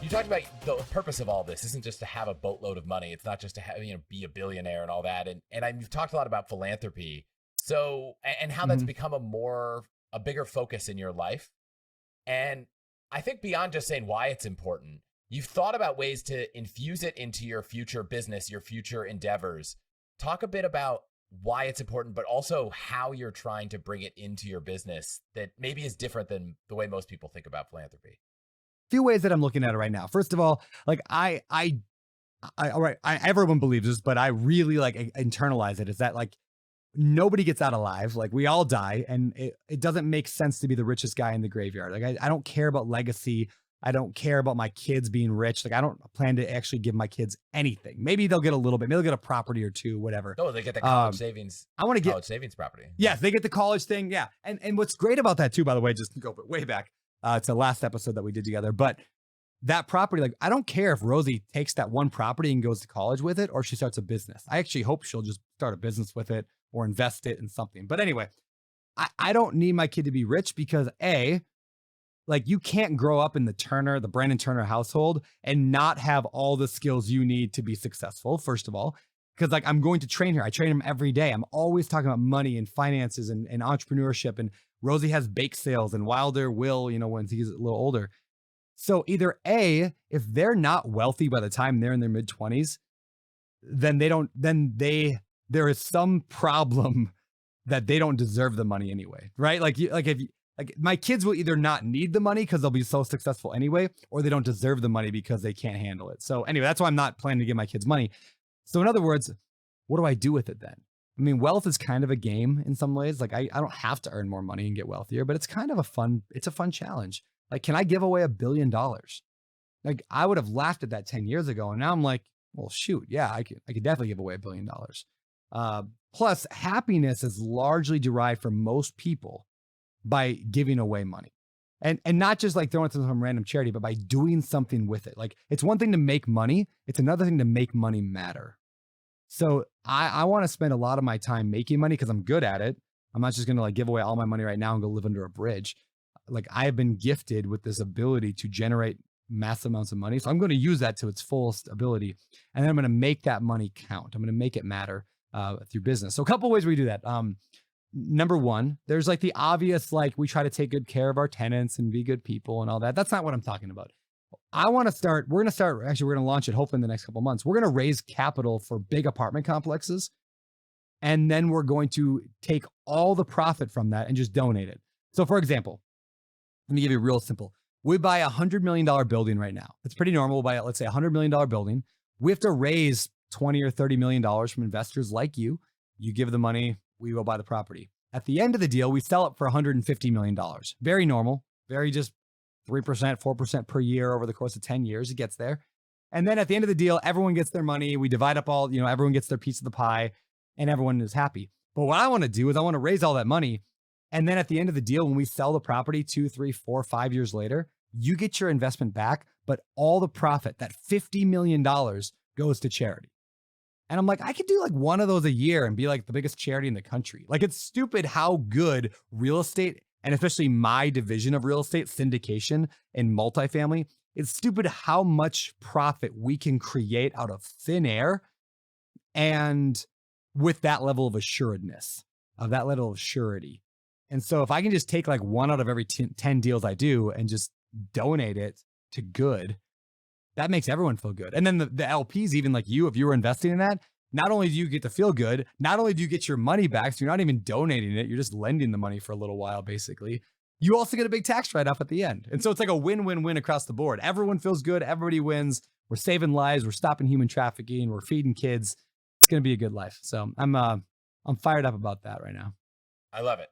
You talked about the purpose of all this isn't just to have a boatload of money. It's not just to have, be a billionaire and all that. You've talked a lot about philanthropy. So, and how that's become a bigger focus in your life. And I think beyond just saying why it's important, you've thought about ways to infuse it into your future business, your future endeavors. Talk a bit about why it's important, but also how you're trying to bring it into your business that maybe is different than the way most people think about philanthropy. Few ways that I'm looking at it right now. First of all, like everyone believes this, but I really like internalize it. Is that like nobody gets out alive? Like we all die, and it doesn't make sense to be the richest guy in the graveyard. Like I don't care about legacy. I don't care about my kids being rich. Like I don't plan to actually give my kids anything. Maybe they'll get a little bit. Maybe they'll get a property or two, whatever. Oh, they get the college savings. I want to get college savings property. Yes, they get the college thing. Yeah, and what's great about that too, by the way, just to go way back. It's the last episode that we did together, but that property, like, I don't care if Rosie takes that one property and goes to college with it, or she starts a business. I actually hope she'll just start a business with it or invest it in something. But anyway, I don't need my kid to be rich because like you can't grow up in the Brandon Turner household and not have all the skills you need to be successful, first of all. Because like I'm going to train her. I train him every day. I'm always talking about money and finances and entrepreneurship. And Rosie has bake sales and Wilder will, when he's a little older. So either A, if they're not wealthy by the time they're in their mid-20s, then there is some problem that they don't deserve the money anyway, right? Like my kids will either not need the money because they'll be so successful anyway, or they don't deserve the money because they can't handle it. So anyway, that's why I'm not planning to give my kids money. So in other words, what do I do with it then? I mean, wealth is kind of a game in some ways. Like I don't have to earn more money and get wealthier, but it's kind of a fun challenge. Like, can I give away $1 billion? Like I would have laughed at that 10 years ago. And now I'm like, well, shoot. Yeah, I could definitely give away $1 billion. Plus happiness is largely derived for most people by giving away money. And not just like throwing it to some random charity, but by doing something with it. Like it's one thing to make money. It's another thing to make money matter. So I want to spend a lot of my time making money because I'm good at it. I'm not just going to like give away all my money right now and go live under a bridge. Like I have been gifted with this ability to generate massive amounts of money. So I'm going to use that to its fullest ability. And then I'm going to make that money count. I'm going to make it matter through business. So a couple of ways we do that. Number one, there's like the obvious, like we try to take good care of our tenants and be good people and all that. That's not what I'm talking about. We're going to launch it hopefully in the next couple of months. We're going to raise capital for big apartment complexes. And then we're going to take all the profit from that and just donate it. So for example, let me give you real simple. We buy $100 million building right now. It's pretty normal. We'll buy, let's say $100 million building. We have to raise $20 or $30 million from investors like you. You give the money, we will buy the property. At the end of the deal, we sell it for $150 million. Very normal, very just 3%, 4% per year over the course of 10 years. It gets there. And then at the end of the deal, everyone gets their money. We divide up all, everyone gets their piece of the pie and everyone is happy. But what I want to do is I want to raise all that money. And then at the end of the deal, when we sell the property 2, 3, 4, 5 years later, you get your investment back, but all the profit, that $50 million goes to charity. And I'm like, I could do like one of those a year and be like the biggest charity in the country. Like it's stupid how good real estate, and especially my division of real estate, syndication and multifamily, it's stupid how much profit we can create out of thin air and with that level of assuredness, of that level of surety. And so if I can just take like one out of every 10 deals I do and just donate it to good, that makes everyone feel good. And then the LPs, even like you, if you were investing in that, not only do you get to feel good, not only do you get your money back, so you're not even donating it, you're just lending the money for a little while, basically. You also get a big tax write-off at the end. And so it's like a win-win-win across the board. Everyone feels good. Everybody wins. We're saving lives. We're stopping human trafficking. We're feeding kids. It's going to be a good life. So I'm fired up about that right now. I love it.